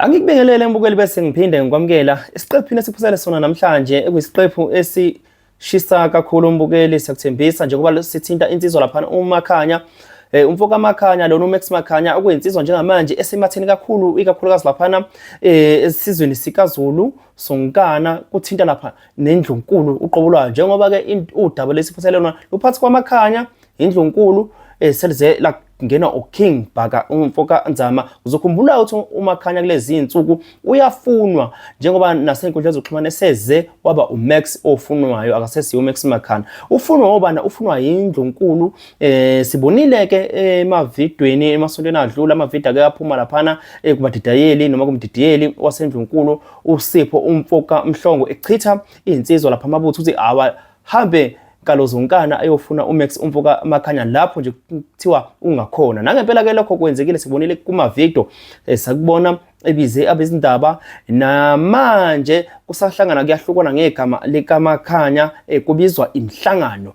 Angikubingelele mbukeli bese ngiphinde ngikwamukela isiqephini esiphusele sona namhlanje ekuyisiqephu esishisa kakhulu mbukeli siyakuthembisa njengoba sithinta insizwa lapha uMakhanya umfoka Makhanya lo Max Makhanya okuyinsizwa njengamanje esimatheni kakhulu ikakhulukazi lapha esizweni sikaZulu sonkana kuthinta lapha nendlunkulu uqobo njengoba ke udaba lesiphathelana luphathi kwaMakhanya indlunkulu selize la ngena uKing Bhaka umfoka Nzama uzokhumbula ukuthi uMakhanya kulezi insuku uyafunwa njengoba nasenkundla zokuxhumana eseze waba uMax ofunwayo akasesiyo uMax Makhanya ufunwa ngobana ufunwa indlunkulu sibonile ke emavidweni emasontweni adlula amavideo ake aphuma laphana kubadidayeli noma kumdidiyeli wasendlunkulu uSipho umfoka Mhlongo echitha insizwa lapha amabutho ukuthi awahambe kalozonkana ayofuna uMax umfoka Makhanya lapho nje kuthiwa ungakhona nangempela ke lokho kwenzekile sibonile kuma video sakubona ebize abezindaba namanje kusahlangana kuyahlukana ngegama likaMakhanya kubizwa imhlangano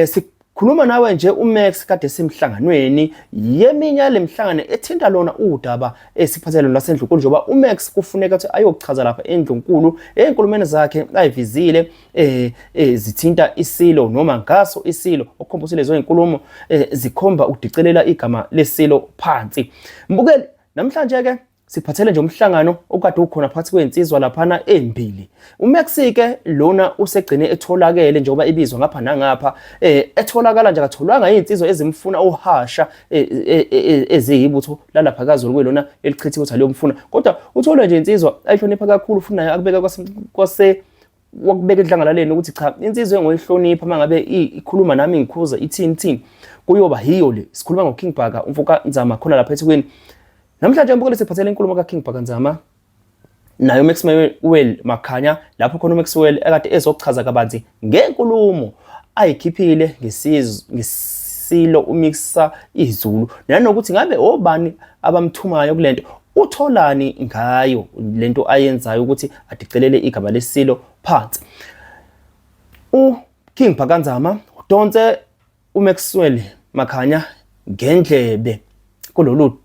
sikhuluma nawe nje uMax kade semhlanganweni yeminya lemhlangano ethinta lona udaba esiphathelene lasendlunkulu njengoba uMax kufuneka ukuthi ayochaza lapha endlunkulu enkulumeni zakhe ayivizile zithinta isilo noma ngaso isilo okhombusile zo inkulumo zikhomba udicelela igama lesilo phansi mbukeli namhlanje ke siphathele nje umhlangano okade ukhona phakathi kwensizwa laphana embili uMax ke lona usegcine etholakele njengoba ibizwa ngapha nangapha etholakala nje akatholwanga insizwa ezimfuna uhasha eziyibutho lalapha kaZulu kwelona elichithiwe ukuthi aliyomfuna kodwa uthola nje insizwa ayihlonipha kakhulu ufuna naye akubeka kwase wakubeka edlangalaleni ukuthi cha insizwe engoyihlonipha mangabe ikhuluma nami ngikhuza ithini kuyoba hiyo le sikhuluma ngoKing Bhaka umfoka Nzama khona lapha eThekwini namhlanje mbukeli siphathele inkulumo kaKing Bhaka Nzama nayo Maxwell Makhanya lapho khona uMaxwell ekade ezochaza kabanzi ngenkulumo ayikhiphile ngesilo umixa izulu nanokuthi ngabe obani abamthumayo kulento utholani ngayo lento ayenzayo ukuthi adicelele igaba lesilo phansi uKing Bhaka Nzama udonse uMaxwell Makhanya ngendlebe kulolu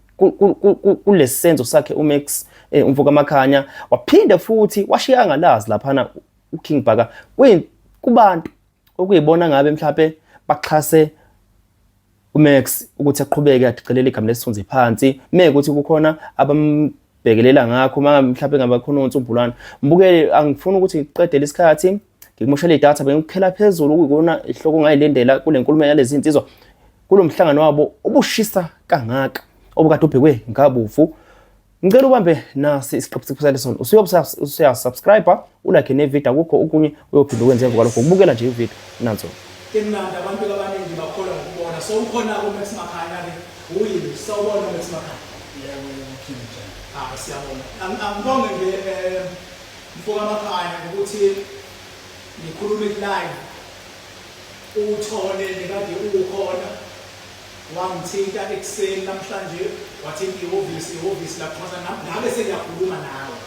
kulesenzo sakhe uMax umfoka Makhanya waphinda futhi washiya ngalazi laphana uKing Bhaka kubantu okuyibona ngabe mhlawumbe baxhase uMax ukuthi aqhubeke adicelele igama lesithunzi phansi mekuthi kukhona abambhekelela ngakho mhlawumbe ngabakhona onsumbulana mbukele angifuni ukuthi ngiqedele isikhathi ngikumoshela idatha bengikhela phezulu ukuyona ihloko ngayilendela kule nkulumo yalezi insizwa kulomhlangano wabo ubushisa kangaka obukade ubhekwe ngabufu ngicela ubambe nasi isiqephu siphusele sona usuyasubscribe ulike nevideo akukho okunye uyophinda ukwenza emva kwalokho ubukela nje ivideo nanzo emnandi abantu abaningi bakhola ukubona so ukhona uMax Makhanya ke uyini sawubona uMax Makhanya yebo ngikho siyabona angibonge nje mfoka Makhanya ukuthi ngikhuluma live uthole nekade ukhona wangithinta ekseni namhlanje wathi ihhovisi lapho ngabe sengiyakhuluma nawe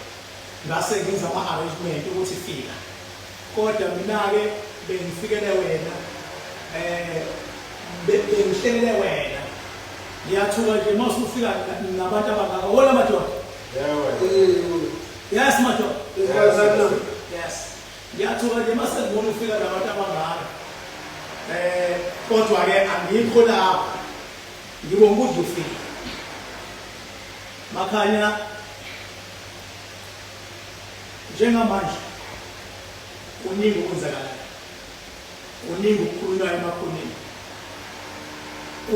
ngase ngenza ama-arrangement ukuthi fika kodwa mina ke bengifikele wena bengihlelele wena ngiyathuka nje mase ufika nabantu abangaka wona madoda yes madoda yes ngiyathuka nje mase ngibona ufika nabantu abangaka kodwa ke angikho lapho ngibonga ukuthi ufike Makhanya njengamanje uningi ukwenzakala uningi ukukhulunywa emakhoneni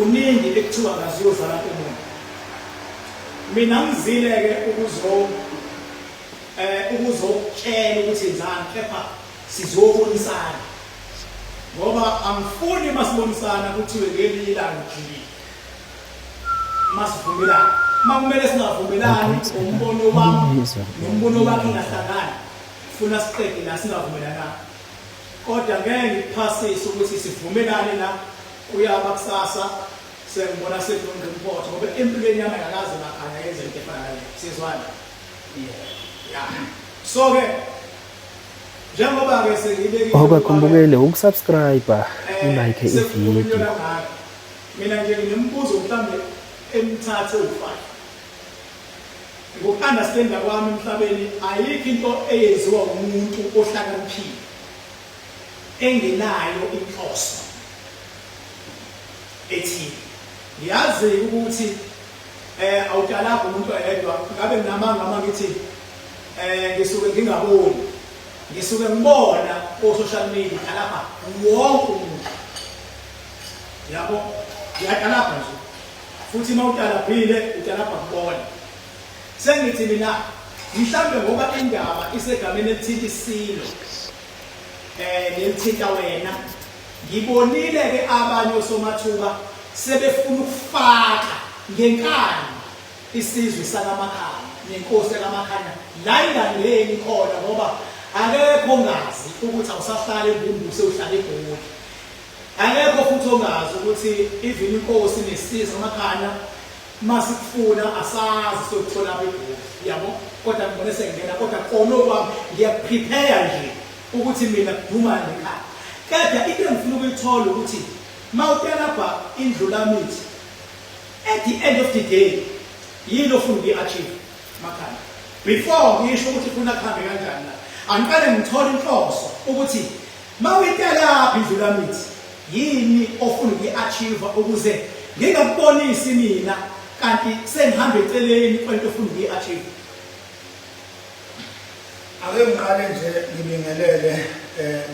uningi ekuthiwa ngaziyo zala umuntu mina ngizile ke ukuzokutshela ukuthi enzani kepha sizobonisana ngoba angifuni masibonisana kuthiwe ngelinye ilanga ujikile masivumelana makumele singavumelani umbono wami nombono wakhe ngahlangani ufuna siqede la singavumelana kodwa ngeke ngiphasise ukuthi sivumelane la kuyaba kusasa sengibona sekulunga impotho ngoba empilweni yami ngakaze Makhanya yenze into efana nale sizwana yeah so ke njengoba ke sengibekile awukakumbukele ukusubscribe ulike ivideo mina nje nginembuzo mhlambe emithathu u5 ngoku-understanda kwami emhlabeni ayikho into eyenziwa umuntu ohlakaniphile engenayo inhloso ethile. Ngiyazi ukuthi awutalapho umuntu oyedwa ngabe nginamanga uma ngithi ngisuke ngingaboni, ngisuke ngibona ko-social media lapha wonke umuntu, yabo, ngiyatalapha nje futhi uma utalaphile utalapha kubona. Sengithi mina mhlambe ngoba indaba isegameni elithinta isilo nelithinta wena, ngibonile-ke abanye osomathuba sebefuna ukufaka ngenkani isizwe sakaMakhanya nenkosi yakaMakhanya la ingangeni khona, ngoba akekho ongazi ukuthi awusahlala eMbumbusi uhlala eGoli. Akekho futhi ongazi ukuthi even inkosi nesizwe sakaMakhanya masikufuna asazi sokuthola eGoli, yabo. Kodwa ngibone sengena, kodwa kona okwami ngiyaprepare nje ukuthi mina ngiduma nekhaya. Kodwa into engifuna ukuyithola ukuthi mawutelapha indlulamithi, at the end of the day yini ofuna ukuyi-achieve Makhanya. Before ngisho ukuthi ufuna kuhambe kanjani la, angiqale ngithole inhloso ukuthi mawutelapha indlulamithi yini ofuna ukuyi-achieve ukuze ngingakubonisi mina kanti sengihambe eceleni kwento ofuna ukuyi-achieve. Ake ngiqale nje ngibingelele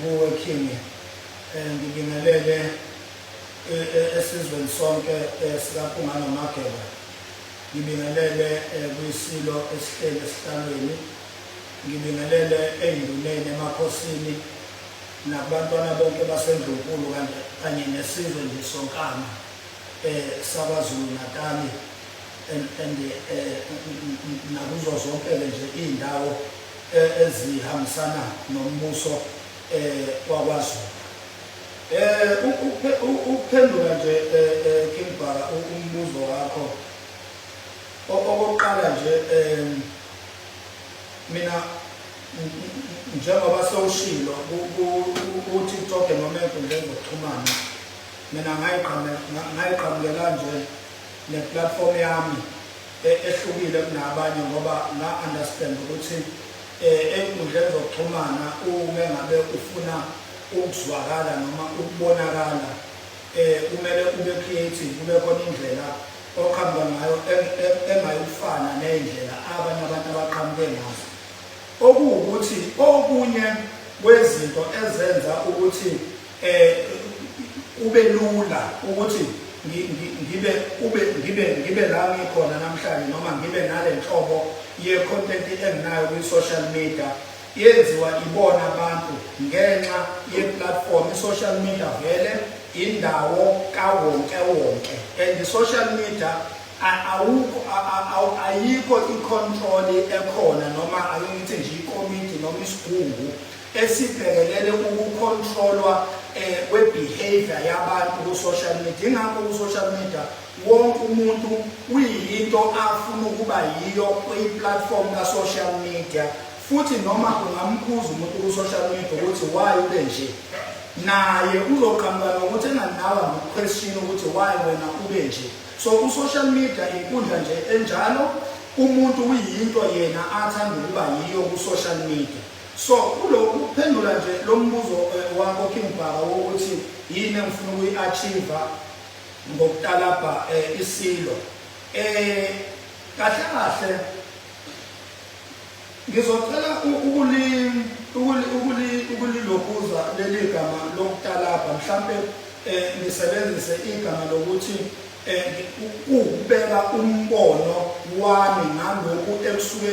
kuwe King, ngibingelele esizweni sonke sikaPhungana Mageba, ngibingelele kwisilo esihleli esihlalweni, ngibingelele ey'nduneni emakhosini nakubantwana bonke baseNdlunkulu kanye nesizwe nje sonkana saKwaZulu Natali and nakuzo zonke nje iy'ndawo ezihambisana nombuso wakwaZulu. Ukuphendula nje King Bhaka umbuzo wakho, okokuqala nje mina njengoba sewushilo ku-TikTok noma ey'nkundleni zokuxhumana, mina ngayiqhamukela nje ne-platform yami ehlukile kunabanye ngoba nga-understand ukuthi ey'nkundleni zokuxhumana uma ngabe ufuna ukuzwakala noma ukubonakala kumele ube creative, kube khona indlela oqhamuka ngayo engayifana ney'ndlela abanye abantu abaqhamuke ngazo. Okuwukuthi okunye kwezinto ezenza ukuthi kube lula ukuthi ngibe la ngikhona namhlanje noma ngibe nale nhlobo ye-content enginayo kwi-social media yenziwa ibona abantu ngenxa ye-platform. I-social media vele indawo kawonke wonke, and i-social media ayikho i-control ekhona noma ayithi nje ikomiti noma isigungu esibhekelele ukukontrolwa kwe-behavior yabantu ku-social media. Ingakho ku-social media wonke umuntu uyinto afuna ukuba yiyo kwi-platform ka-social media, futhi noma ungamkhuza umuntu ku-social media ukuthi why ube nje, naye uzoqhamuka nokuthi enganawa ngokuquestion ukuthi why wena ube nje. So ku-social media inkundla nje enjalo, umuntu uyinto yena athanda ukuba yiyo ku-social media. So ukuphendula nje lo mbuzo wakho King Bhaka wokuthi yini engifuna ukuyi-achieve ngokutalapha isilo, kahle kahle ngizocela ukulilokuza leli gama lokutalapha, mhlampe ngisebenzise igama lokuthi ukubeka umbono wami ngalokhu ekusuke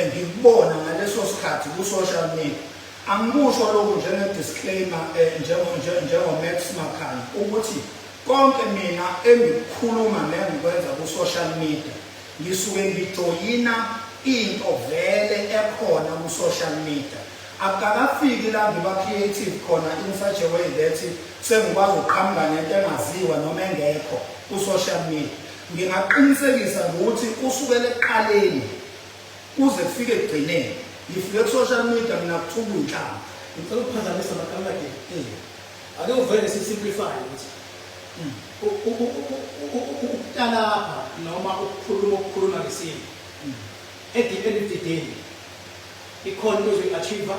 ngikubona ngaleso sikhathi ku-social media. Angikusho lokhu njenge-disclaimer njengo-Max Makhanya ukuthi konke mina engikukhuluma nengikwenza ku-social media ngisuke ngijoyina into vele ekhona ku-social media. Akakafiki la ngiba creative khona in such a way that sengikwazi ukuqhamuka nento engaziwa noma engekho ku-social media. Ngingaqinisekisa ukuthi kusukela ekuqaleni kuze kufike ekugcineni ngifike ku-social media mina kuthuba inhlamba. Ngicela ukuphazamisa amagama akhe. Ake uvele si-simplify ukuthi ukutalapha noma ukukhuluma ngesimo at the end of the day ikhona into ozoyi-achieve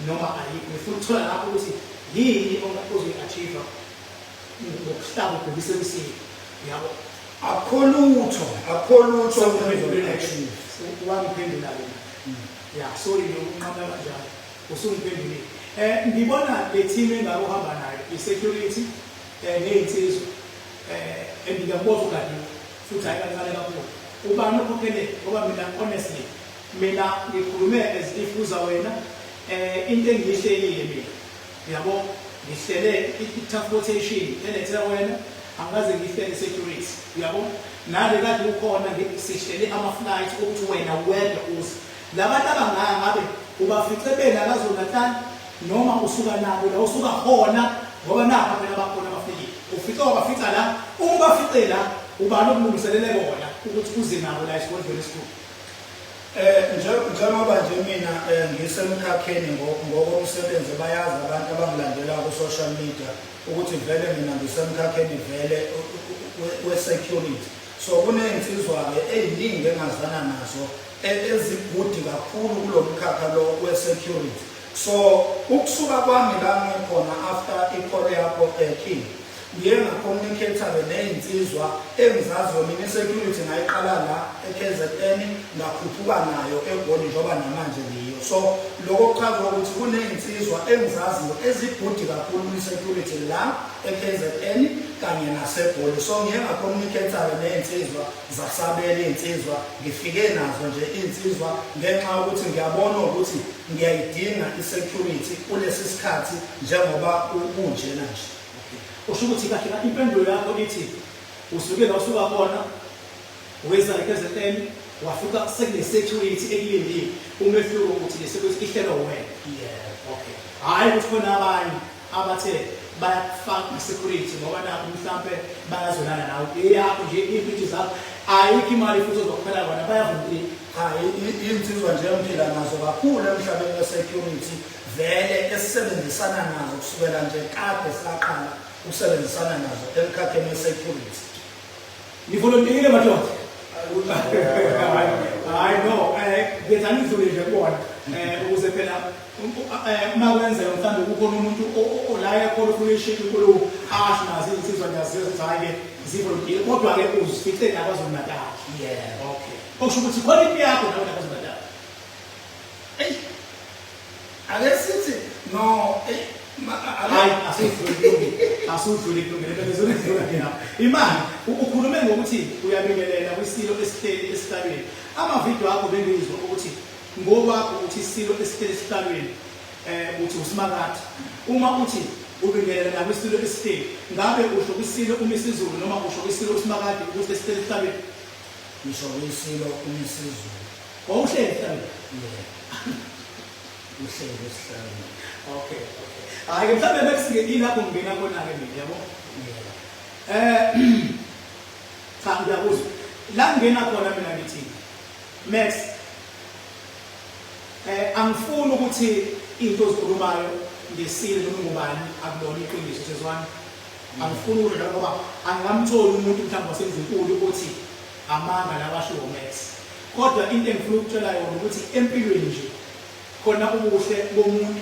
noma ayikho ngifuna ukuthola lapho ukuthi yini ozoyi-achieve ngokuhlaba ubhekise emsini yabo akho lutho wangiphendula wena ya sorry ngiyokunqaba kanjalo usungiphendulile ngibona le team engake uhamba nayo i-security ney'nsizwa ngiyakubona ukadiwe futhi hayi kancane kakhulu ubani okhokhele ngoba mina honestly mina ngikhulume as if uza wena into engiyihlelile mina yabo ngihlele i-transportation elethela wena angaze ngihlele security yabo nale kade ukhona sihlele ama-flight ukuthi wena wedwa uze labantu abangaka ngabe ubafice bela KwaZulu-Natal noma usuka nabo la usuka khona ngoba napha phela bakhona abafikile ufica wabafica la uma ubafice la uba nokulungiselele bona ukuthi uze nabo la esigodlweni esikhulu njengoba nje mina ngisemkhakheni ngokomsebenzi bayazi abantu abangilandelayo ku-social media ukuthi vele mina ngisemkhakheni vele we-security so kuney'nsizwa-ke ey'ningi engazana nazo ezigudi kakhulu kulo mkhakha lo we-security so ukusuka kwami la ngikhona after ikole yakho king ngiye ngacommunicate-ke ney'nsizwa engizaziyo mina i-security ngayiqala la e-KZN ngakhuphuka nayo eGoli njengoba namanje ngiyo so lokho kuchaza ukuthi kuney'nsizwa engizaziyo ezigudi kakhulu i-security la e-KZN kanye naseGoli so ngiye ngacommunicate-ke ney'nsizwa zasabela iy'nsizwa ngifike nazo nje iy'nsizwa ngenxa yokuthi ngiyabona ukuthi ngiyayidinga i-security kulesi sikhathi njengoba kunjena nje usho ukuthi kahle impendulo yakho ithi usuke la usuka khona weza eKZN wafika sekune-security ekulindile umehluko ukuthi le-security ihlelwa wena okay hhayi ukuthi khona abanye abathe bayakufaka i-security ngoba nakho mhlawumpe bayazwelana nawe eyakho nje iy'mpintshi zakho ayikho imali futhi ozokhokhela bona bayavundile iy'nsizwa nje engiphila nazo kakhulu emhlabeni we-security vele esisebenzisana nazo kusukela nje kade saqala ukusebenzisana nazo emkhakheni we-security nivolontekile madoda hayi no ngenza ngidlule nje kubona ukuze phela uma kwenzeka mhlawumbe kukhona umuntu olayo ekhona ufuna ishekhi inkulumo asho nazo izinsizwa ngiyazizayo-ke zivolontekile kodwa-ke uzifice naKwaZulu-Natal okay okusho ukuthi khona into yakho nawe naKwaZulu-Natal ake sithi no hayi asudlule kulungile imali ukhulume ngokuthi uyabingelela kwisilo esihleli esihlalweni amavidiyo akho bengizwa ukuthi ngokwakho ukuthi isilo esihleli esihlalweni uthi uSimakade uma uthi ubingelela kwisilo esihleli ngabe usho kwisilo uMisizulu noma usho kwisilo uSimakade ukuthi esihleli esihlalweni ngisho kwisilo uMisizulu wawuhleli esihlalweni uhleli esihlalweni okay hayi mhlawumbe bekusike ilapho ngingena khona-ke mina yabo cha ngiyakuzwa la ngingena khona mina ngithi Max angifuni ukuthi into ozikhulumayo ngesilo noma ngubani akulona iqiniso sezwana angifuni ukuthi ngoba angamtholi umuntu mhlawumbe wasezinkulu ukuthi amanga labashiwo Max kodwa into engifuna ukutshela yona ukuthi empilweni nje khona ubuhle bomuntu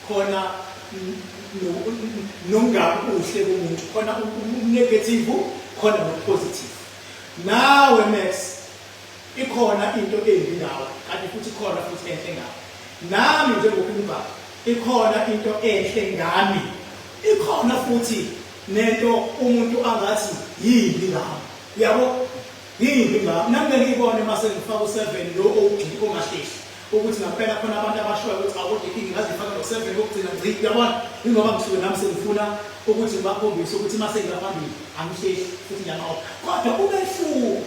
khona nongabi uhle komuntu khona negative khona positive nawe Max ikhona into embi ngawe kanti futhi khona futhi enhle ngawe nami njengokhuluma ikhona into enhle ngami ikhona futhi nento umuntu angathi yimbi ngami yabo yimbi ngami nami ngiyibone mase ngifaka u7 lo ongahlehle ukuthi ngampela khona abantu abashoyo ukuthi awude inkingi ngazifaka no7 kokugcina ngci yabona ingoba ngisuke nami sengifuna ukuthi ngibakhombise ukuthi mase ngiyaphambili angihlehle futhi ngiyamawa kodwa umehluko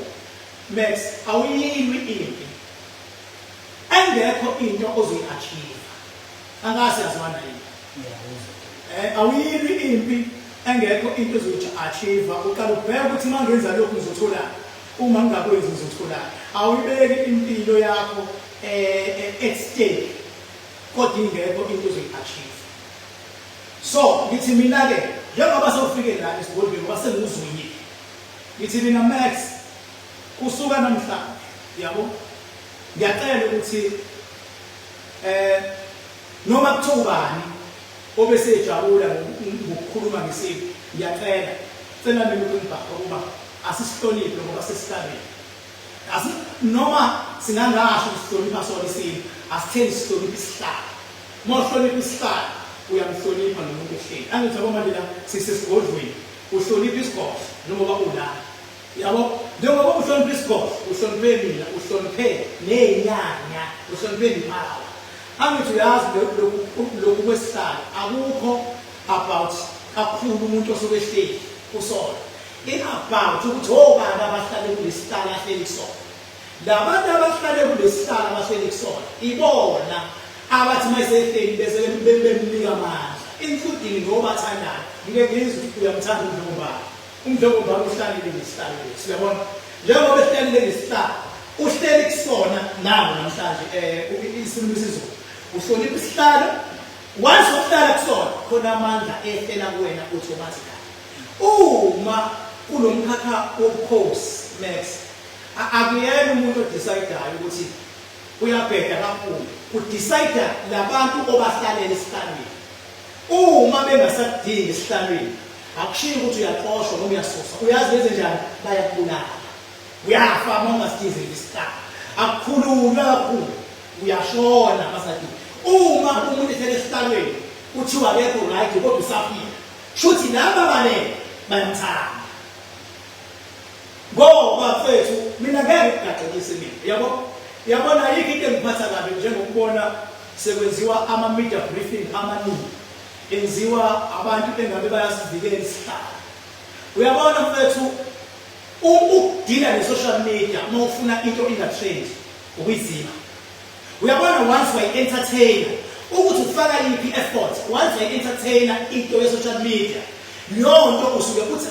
Max awuyilwi impi engekho into ozoyi-achieve angase yazwana yini awuyilwi impi engekho into ozoyi-achieve uqala ubheka ukuthi uma ngenza lokhu ngizotholani uma ngingakwenzi ngizotholani awuyibeki impilo yakho at stake kodwa ingekho into ozoyi-achieve so ngithi mina-ke njengoba sewufike la esigodlweni ngoba senguzwile ngithi mina Max kusuka namhlanje yabo ngiyacela ukuthi noma kuthubani obesejabula ngokukhuluma ngesipho ngiyacela cela mina ukungibhaka ukuba asisihloniphe ngoba sesihlabeni noma singangasho ukusihlonipha sona isipho asitheni sihloniphe isihlalo uma uhlonipha isihlalo uyamhlonipha nomuntu ehleli angithi yabo manje la sisesigodlweni uhlonipha isigodlo njengoba ulala yabo njengoba uhlonipha isigodlo uhloniphe mina uhloniphe nezinyanya uhloniphe imawa angithi uyazi lokhu kwesihlalo akukho about kakhulu umuntu osuke ehleli kusona about ukuthi obani abahlale kulesihlalo ahleli kusona labantu abahlale kulesihlalo abahleli kusona ibona abathi mayisehleli bese bemnika amandla including ngobathandayo ngeke ngizwe ukuthi uyamthanda umdlomba uhlalile ngesihlalo siyabona njengoba ehlalile ngesihlalo uhleli kusona nawo namhlanje isilimi sizulu uhlonipha isihlalo once uhlala kusona khona amandla ehlela kuwena automatically uma kunomkhakha wobukhosi Max akuyena umuntu odecidayo ukuthi uyabheda kakhulu udecide labantu obahlalela esihlalweni uma bengasadingi esihlalweni akushiyo ukuthi uyaxoshwa noma uyasusa uyazi leze njani bayakubulala uyafa uma ungasidizeli isihlalo akukhululwa kakhulu uyashona masadi uma umuntu ehlele esihlalweni kuthiwa akekho right kodwa usafika shuthi laba balele bayamthanda ngoba mfethu mina ngeke ngigaqekise mina yabona yikho into engiphatha kabi njengokubona sekwenziwa ama-media briefing amaningi enziwa abantu engabe bayasivikela isihlalo uyabona mfethu ukudila ne-social media uma ufuna into ingatrend ukuyizima uyabona once wayi-entertainer ukuthi ufaka yiphi effort once wayi-entertainer into ye-social media leyo nto usuke ukuthi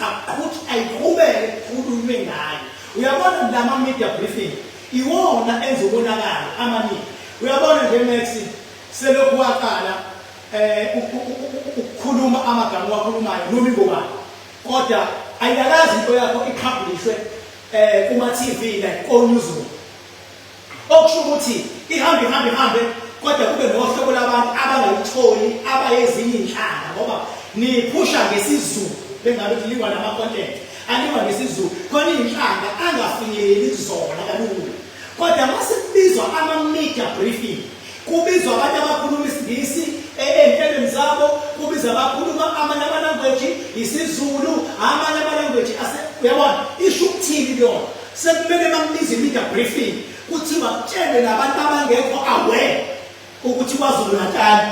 ayiqhubeke kukhulunywe ngayo uyabona lama-media briefing iwona enza ubonakala amaningi uyabona nje Max selokhu waqala ukukhuluma amagama wakhulumayo noma ingobani kodwa ayiyalazi into yakho ipublishwe kuma-TV like ko-newsroom okusho ukuthi ihambe kodwa kube nohlobo labantu abangayitholi abayezinye inhlanga ngoba niphusha ngesizulu bengabe kulingwa nama-content alingwa ngesizulu khona iy'nhlanga angafinyeleli zona kalula kodwa mase kubizwa ama-media briefing kubizwa abantu abakhuluma isingisi ey'nhlelweni zabo kubizwa abakhuluma amanye ama-language isizulu amanye ama-language uyabona isho ukuthini leyona sekumele bambize i-media briefing kuthiwa kutshele nabantu abangekho aware ukuthi KwaZulu Natal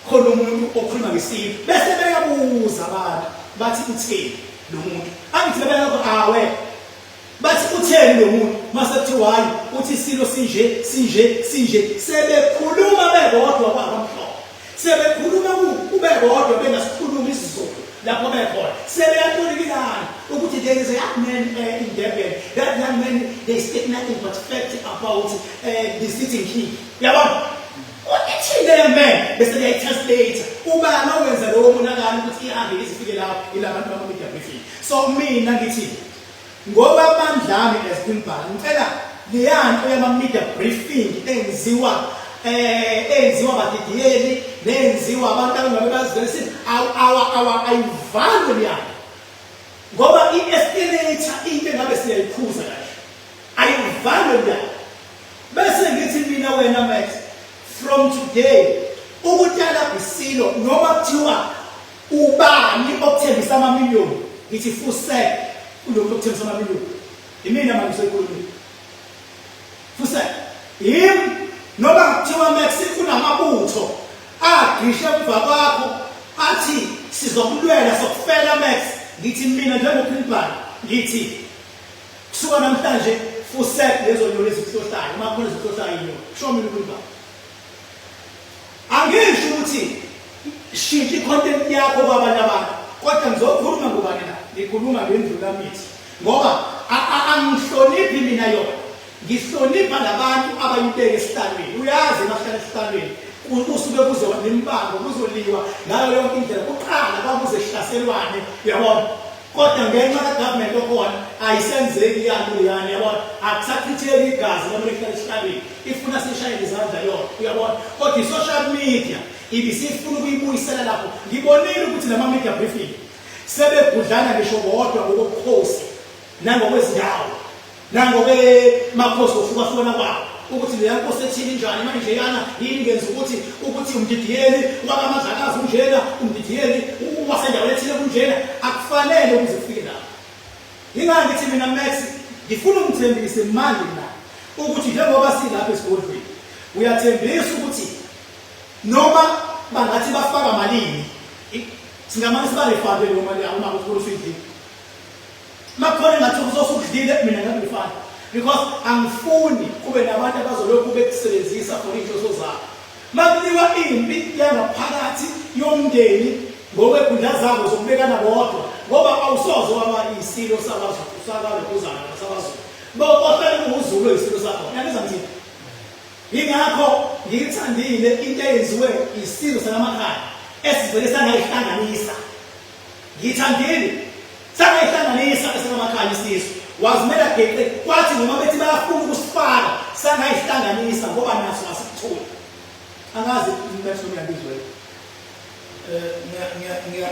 khona umuntu okhuluma ngesipho bese beyabuza abantu bathi utheni lo muntu angithi bebengekho aware bathi utheni lo muntu mase kuthiwa hayi uthi isilo sinje sebekhuluma bebodwa kwabamhlophe sebekhuluma kubebodwa bengasikhuluma isizulu lapho bekhona sebeyatolikilana ukuthi there is a young man in Durban that young man they speak nothing but fact about the sitting king yabona uthini le man bese uyayitranslate ubani owenza lowo monakalo ukuthi ihambe izifike lapho ilabantu bama-media briefing so mina ngithi ngoba amandlami ezimbhala ngicela leyanto yama-media briefing enziwa badidiyeli nenziwa abantu abangabe bazivele ayivalwe leyanto ngoba i-escalator into engabe siyayiphuza kahle ayivalwe leyanto bese ngithi mina wena Max from today ukutyala isilo noma kuthiwa ubani okuthembisa amamiliyoni ngithi fusek kulokhu okuthembisa amamiliyoni imina manje seyikhulumile fusek noma kuthiwa Max kunamabutho agrishe emva kwakho athi sizokulwela sokufela Max ngithi mina njengoPhilipani ngithi kusuka namhlanje fusek lezo nyoni ezikuhlohlayo makhona ezikuhlohlayo inyoni show mina uPhilipani angisho ukuthi shintsha i-content yakho kwabanye abantu kodwa ngizokhuluma ngobani la ngikhuluma ngendlu lamithi ngoba angihloniphi mina yona ngihlonipha labantu abayibeka esihlalweni uyazi bahlala esihlalweni usuke kuzoba nempango kuzoliwa ngayo yonke indlela kuqala kwakuze sihlaselwane uyabona kodwa ngenxa kagovernment okhona ayisenzeki yanto yani yabona akusachitheki igazi noma lihlala esihlabeni ifuna sishayele izandla yona uyabona kodwa i-social media ibisifuna ukuyibuyisela lapho ngibonile ukuthi lama media briefing sebegudlana ngisho bodwa ngokukhosi nangokwezindawo nangokwemakhosi okuhlukana kwawo ukuthi leya nkosi ethini njani manje yana yini ngenza ukuthi umdidiyeli wakamadlakazi unjena umdidiyeli wasendaweni ethile kunjena akufanele ukuze kufike lapho ingani ngithi mina Max ngifuna umthembise manje na ukuthi njengoba silapha esigodlweni uyathembisa ukuthi noma bangathi bafaka malini singamane sibalefande noma uma ukuthola ufidli makhona ngathi uzosukudlile mina ngabifana because angifuni kube nabantu abazolokhu bekusebenzisa for inhloso zabo makuliwa impi yangaphakathi yomndeni ngokwekundla zabo zokubekana bodwa ngoba awusoze waba isilo sabazo usakale kuzana nasabazo bokuhlala kuZulu isilo sakho yakenza ngini ingakho ngithandile into eyenziwe isilo sanamakhaya esivele sangayihlanganisa ngithandile sangayihlanganisa esamakhaya isizwe wazimela geqe kwathi noma bethi bayafuna ukusifaka sangayihlanganisa ngoba naso asikuthuli angazi umuntu uyabizwe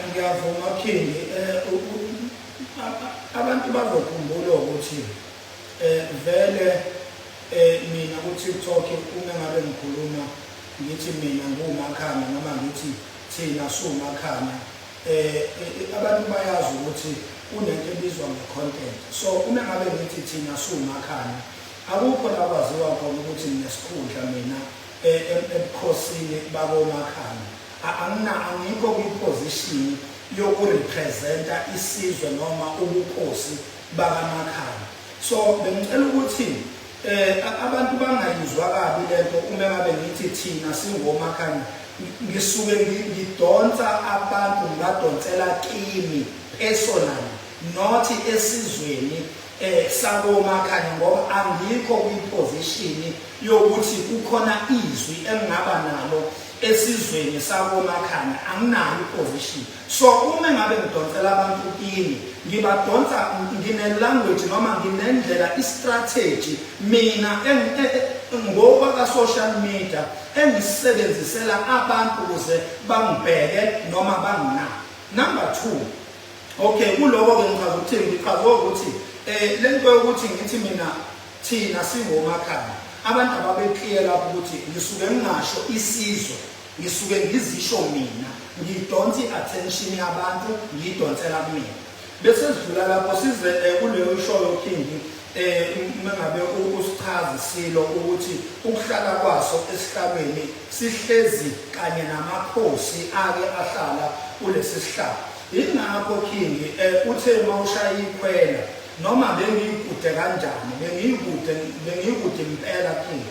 ngiyavuma King abantu bazokhumbula ukuthi vele mina ku TikTok uma ngabe ngikhuluma ngithi mina ngumakhana noma ngithi thina sumakhana abantu bayazi ukuthi kunento ebizwa nge-content so uma ngabe ngithi thina sumakhana akukho lakwaziwa khona ukuthi nginesikhundla mina ebukhosini bakomakhana angikho kwi-position yokurepresenta isizwe noma ubukhosi bakamakhaya so bengicela ukuthi abantu bangayizwa kabi lento uma ngabe ngithi thina singomakhaya ngisuke ngidonsa abantu ngadonsela kimi personally not esizweni sakomakhaya ngoba angikho kwi-position yokuthi kukhona izwi engingaba nalo esizweni sakomakhaya anginayo iposition so uma ngabe ngidonsela abantu kimi ngibadonsa ngine-language noma nginendlela i-strategy mina ngoba ka-social media engisebenzisela abantu ukuze bangibheke noma banginake. Number 2, okay kuloko-ke ngichaza ukuthi lento yokuthi ngithi mina thina singomakhaya abantu ababeclear lapho ukuthi ngisuke ngingasho isizwe ngisuke ngizisho mina ngidonsa i-attention yabantu ngidonsela mina bese sidlula lapho size kuleyo show King mengabe usichaza silo ukuthi ukuhlala kwaso esihlabeni sihlezi kanye namakhosi ake ahlala kulesi sihlaba ingakho King uthe mawushaya ikhwela noma bengikude kanjani bengikude impela King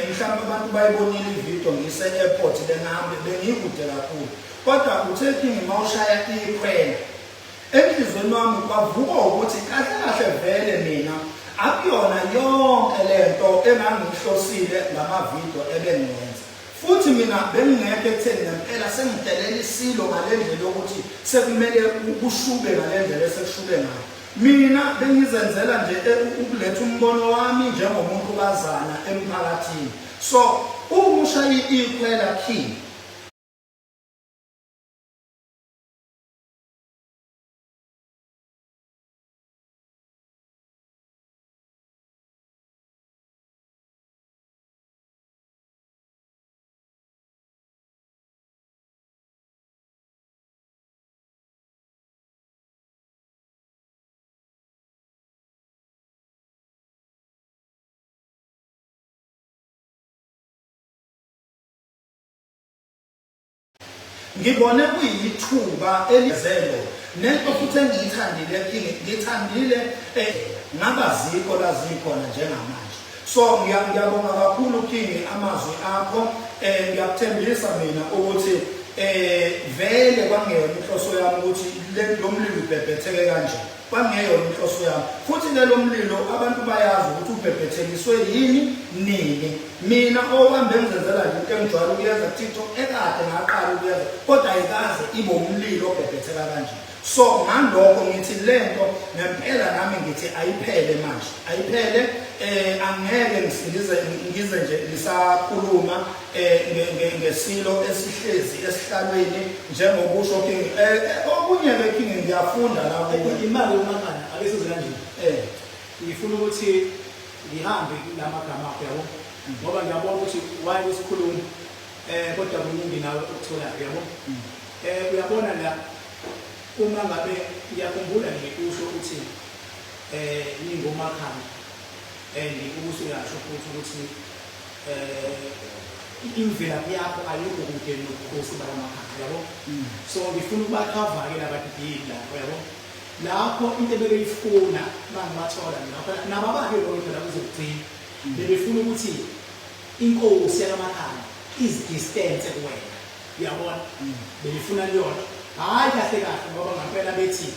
mhlawumbe abantu bayibonile ivideo ngise airport lengihambe bengikude kakhulu kodwa uthe King mawushaya ikhwela enhlizweni wami kwavuka ukuthi kahle vele mina akuyona yonke lento engangihlosile ngamavideo ebengenza futhi mina bengingekho ekutheni ngempela sengidelela isilo ngalendlela ukuthi sekumele ukushube ngalendlela esekushube ngayo mina bengizenzela nje ukuletha umbono wami njengomuntu kazana emphakathini so uma ushaya ikhwela King ngibone kuyithuba elizelo nento futhi engiyithandile King ngithandile ngabaziko lazikhona njengamanje so ngiyabonga kakhulu King amazwi akho ngiyakuthembisa mina ukuthi vele kwangeyona inhloso yami ukuthi lo mlilo ubhebhetheke kanje kwangeyona inhloso yami futhi lo mlilo abantu bayazi ukuthi ubhebhethekiswe yini nini mina owambe ngizenzela nje into engijwayele ukuyenza TikTok ekade ngaqala ukuyenza kodwa ayikaze ibe umlilo obhebhetheka kanje So ngalokho ngithi lento ngempela nami ngithi ayiphele manje ayiphele angeke ngize nje lisakhuluma ngesilo esihlezi esihlalweni njengokusho King okunye ke King ngiyafunda la imali yomakanya abesize kanjani ngifuna ukuthi ngihambe lamagama akho yabo ngoba ngiyabona ukuthi why wesikhuluma kodwa kuningi nawe ukutholayo yabo uyabona la uma ngabe ngiyakhumbula ngikusho ukuthi ningomakhaya ukuthi uyasho futhi ukuthi imvelaphi yakho ayikho kude nobukhosi bamakhaya yabo so ngifuna ukubakhava ke labadidili lapho yabo lapho into ebeyifuna bangibathola lapha nababake lokho la kuzokugcina bebefuna ukuthi inkosi yamakhaya is distance kuwena uyabona befuna liyona hayi kahle kahle ngoba ngampela bethi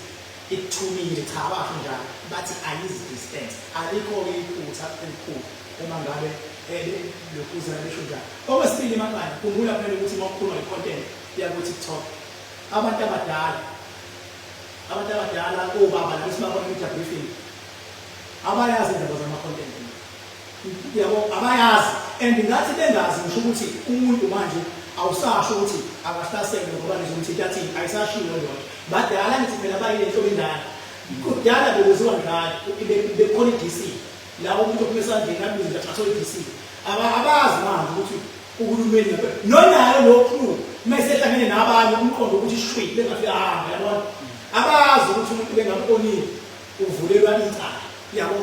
ikuthumile cha abasho njalo bathi ayizi distance alikho iphutha elikhulu uma ngabe lokhuza lesho njalo okwesibili emakhaya khumbula phela ukuthi makukhuluma icontent ya ku TikTok abantu abadala obaba labo sibabona media briefing abayazi indaba zama content yabo abayazi and ngathi bengazi ngisho ukuthi umuntu manje awusasho ukuthi akahlasele ngoba nizomthetha athi ayisashiwo lona badala ngithi phela bayile nhlobo endala kudala bekuziwa ngani bekhona iDC lawo umuntu ophesandleni abiza athola iDC abazi manje ukuthi uhulumeni nonayo lokhu mayisehlangene nabanye umqondo ukuthi shwi bengafika hamba yabona abazi ukuthi umuntu bengambonile uvulelwa icala yabo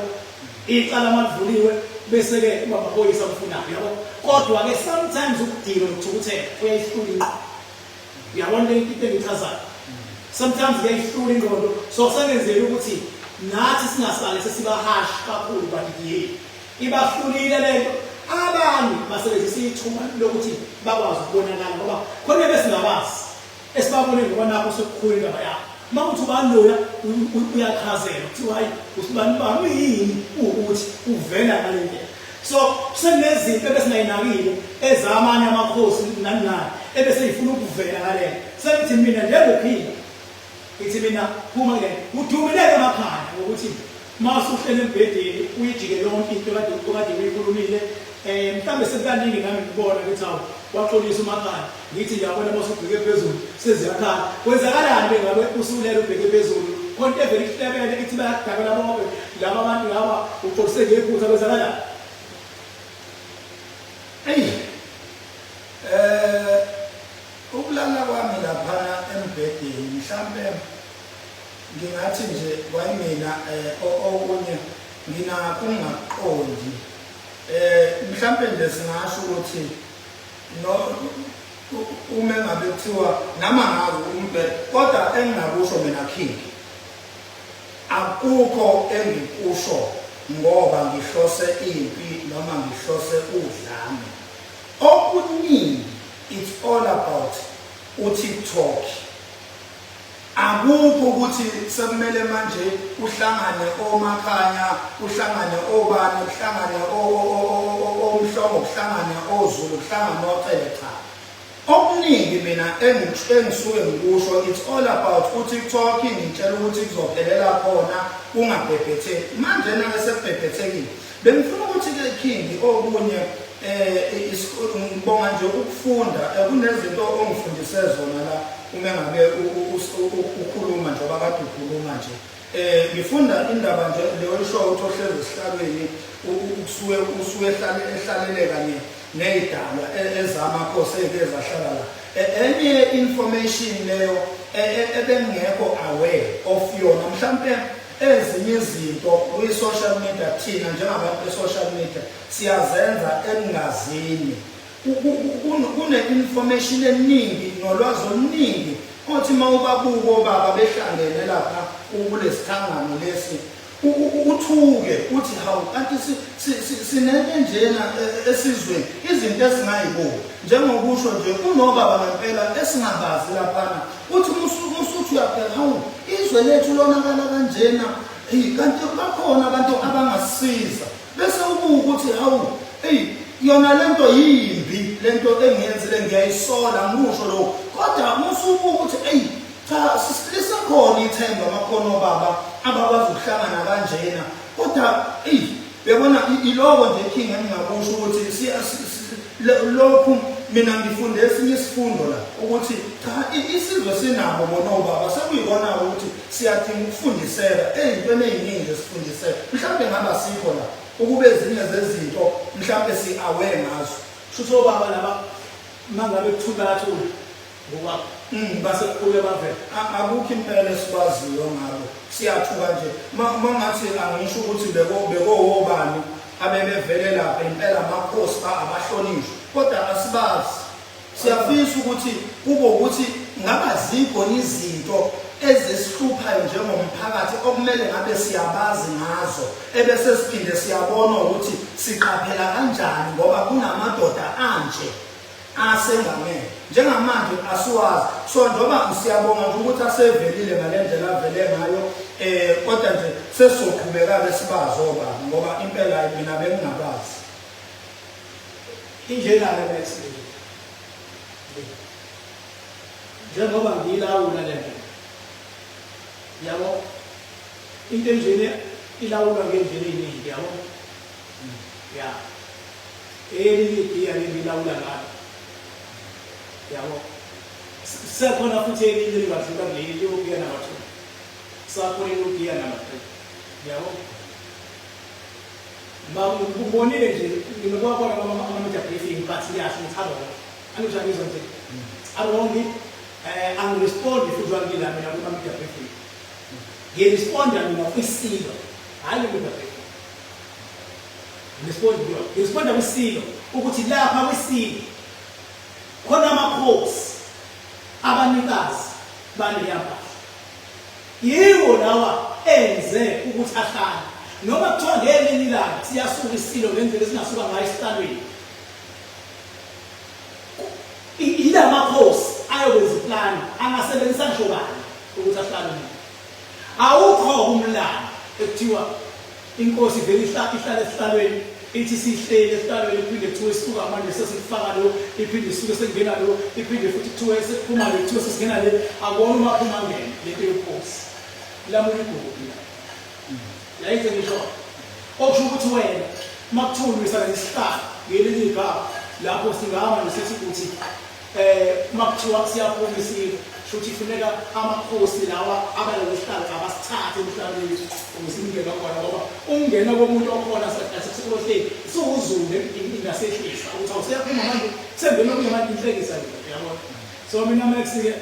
icala malivuliwe bese ke ubaphoyisa ufunayo yabo kodwa ke sometimes ukudinga ukuthukuthela uyayihlula uyabona into engichazayo sometimes uyayihlula ingqondo so kusengenzela ukuthi nathi singasale sesibahash kakhulu badidiyeli ibahlulile lento abanye basebenzisa ithuma lokuthi bakwazi ukubonakala ngoba khona besingabazi esibabone ngoba nakho sokukhulu indaba yakho mawuthi ubaloya uyachazela ukuthi hayi usibani bami yini ukuthi uvela ngalento so kusenezinto ebesingayinakile ezamanye amakhosi nani ebese ifuna ukuvela ngalento sethi mina njengophinda ithi mina phuma ke udumileke emakhaya ukuthi masuhlele embhedeni uyijike yonke into kade uyikhulumile mhlambe sekukaningi nami ngibona ukuthi awu waxolisa umakhaya ngithi ngiyabona basubheke phezulu seziyakhala kwenzakalani bengabe usulele ubheke phezulu konke evele ihlebele ithi bayadabela bonke laba abantu laba uxolise ngephutha kwenzakalani ukulala kwami laphana embhedeni mhlambe ngingathi nje wayimina okunye nginakungaqondi mhlambe nje singasho ukuthi no uma ngabe kuthiwa nama ngazi umbhede kodwa engingakusho mina King akukho engikusho ngoba ngihlose impi noma ngihlose udlame okuningi it's all about uTikTok akukho ukuthi sekumele manje uhlangane omakhanya uhlangane obani uhlangane omhlobo uhlangane ozulu uhlangane ocele cha okuningi mina engisuke ngikusho it's all about uTikTok ngitshela ukuthi kuzophelela khona ungabhebhetheki manje nake sebhebhethekile bengifuna ukuthi ke King okunye ngibonga nje ukufunda kunezinto ongifundise zona la uma ngabe ukhuluma njengoba kade ukhuluma nje ngifunda indaba nje leyo show othohleze esihlalweni usuke ehlalele kanye nezidalwa ezamakhosi ezahlala la enye information leyo ebengekho aware of yona mhlambe ezinye izinto kwi-social media thina njengabantu be-social media siyazenza engingazini kune-information eningi nolwazi oluningi othi uma ubabuka obaba behlangene lapha kulesihlangano lesi uthuke uthi hawu kanti sinento njena esizweni izinto esingayiboni njengokusho nje kunobaba ngempela esingabazi laphana uthi musuthi uyabheka hawu izwe lethu lonakala kanjena kanti bakhona abantu abangasisiza bese ubuka ukuthi hawu yona lento yimbi lento engiyenzile ngiyayisola ngisho lokho kodwa musubuka ukuthi cha lisekhona ithemba amakhono baba abakwazi ukuhlangana kanjena kodwa uyabona iloko nje inkinga engingakusho ukuthi lokhu mina ngifunde esinye isifundo la ukuthi cha isizwe sinabo bona obaba sekuyikona ukuthi siyadinga ukufundiseka ezintweni eziningi esifundiseka mhlawumbe ngaba sikho la ukube ezinye zezinto mhlawumbe si-aware ngazo shutho obaba laba mangabe kuthulathula ngoba base kukhulu bavela akukho impela esikwaziyo ngabo siyathuka nje mangathi angisho ukuthi beko wobani abebevele lapha impela amakhosi abahlonishwa kodwa asibazi siyafisa ukuthi kube ukuthi ngaba zikhona izinto ezisihluphayo njengomphakathi okumele ngabe siyabazi ngazo ebese siphinde siyabona ukuthi siqaphela kanjani ngoba kunamadoda anje asengamele njengamanje asiwazi so njengoba siyabonga nje ukuthi asevelile ngalendlela avele ngayo kodwa nje sesoqhubeka sibazi obaba ngoba impela mina bengingabazi indlela lethi njengoba ngilawula lento yabo into enjene ilawula ngendlela eziningi yabo ya eligiya ngilawula ngayo yabo sekhona futhi elinye libadluka leli lokuya nabathu sakho lokuya nabathu yabo ubonile nje ngizokwabona ama-media briefing but yasho ngithaba angijayizo nje arongi angirespondi futhi wangila mina kuma-media briefing ngiresponda mina kwisilo hayi media briefing ngiresponda kwisilo ukuthi lapha kwisilo khona amakhosi abanikazi baleyapha yiwo lawa enze ukuthi ahlale noma kuthiwa ngelinye ilanga siyasuka isilo ngendlela esingasuka ngayo esitandweni ila makhosi ayokwenza iplani angasebenzisa ngisho bani ukuthi ahlale awukho umlando ekuthiwa inkosi vele ihlale esihlalweni ithi sihlele esihlalweni iphinde kuthiwe isisuka manje sesifaka lo iphinde isuke sekungena lo iphinde futhi kuthiwe sekuphuma le kuthiwe sesingena le akubona uma phuma ngene lento yokhosi lamuntu igubula yayize ngisho okusho ukuthi wena makuthunywe isakasihlala ngelinye igama lapho singahamba nesithi ukuthi makuthiwa siyaphuma isilo futhi kufuneka amakhosi lawa abalesihlalo abasithathe emhlabeni ukusimngena khona ngoba ungena komuntu okhona sekulohleli sokuzule ingasehlisa ukuthi awuseyaphuma manje sengena kunamanje inhlekisa yabona so mina Max-ke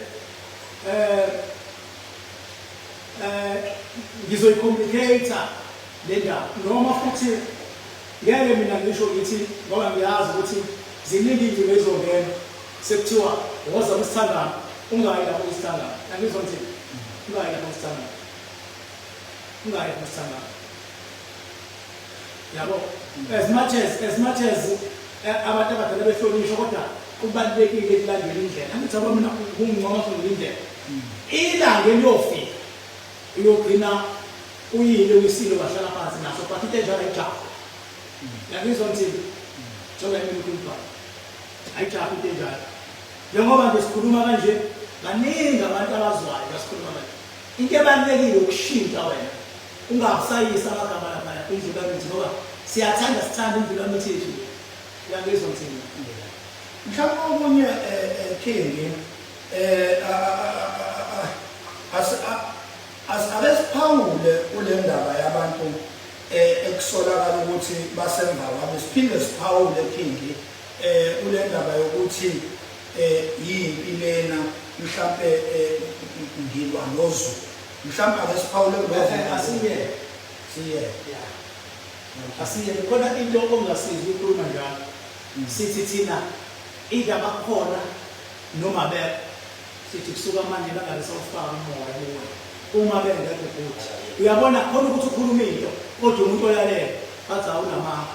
ngizoyicomplicate le ndaba noma futhi ngeke mina ngisho ngithi ngoba ngiyazi ukuthi ziningi izinto ezongena sekuthiwa woza kusithangana ungayi lapho kusithangana angizonthi ungayi lapho kusithangana yabo as much as abantu abadala behlonishwa kodwa kubalulekile ukulandela indlela angithi aba mina kungcono futhi indlela ilanga eliyofika uyogcina uyile wisilo bahlala phansi naso but into enjalo ayijabu yangizonthi njengoba mina ukhuluma ayijabu into enjalo njengoba nje sikhuluma kanje baningi abantu abazwayo basikhuluma kanje into ebalulekile ukushintsha wena ungasayisa amagama lapha indlela yethu ngoba sithanda indlela yethu yangizonthi mhlawumbe omunye kingi asibesiphawule kule ndaba yabantu ekusolakala ukuthi basemva kwabo siphinde siphawule kingi kule ndaba yokuthi yimpi lena mhlambe ngilwa noZulu mhlambe ake siphawule asiye khona into ongasiza ukukhuluma njalo sithi thina indaba khona noma beke sithi kusuka manje bangabe sawufaka umoya kuwe uma bengekho futhi uyabona khona ukuthi ukhuluma into kodwa umuntu oyalela bathi awunamanga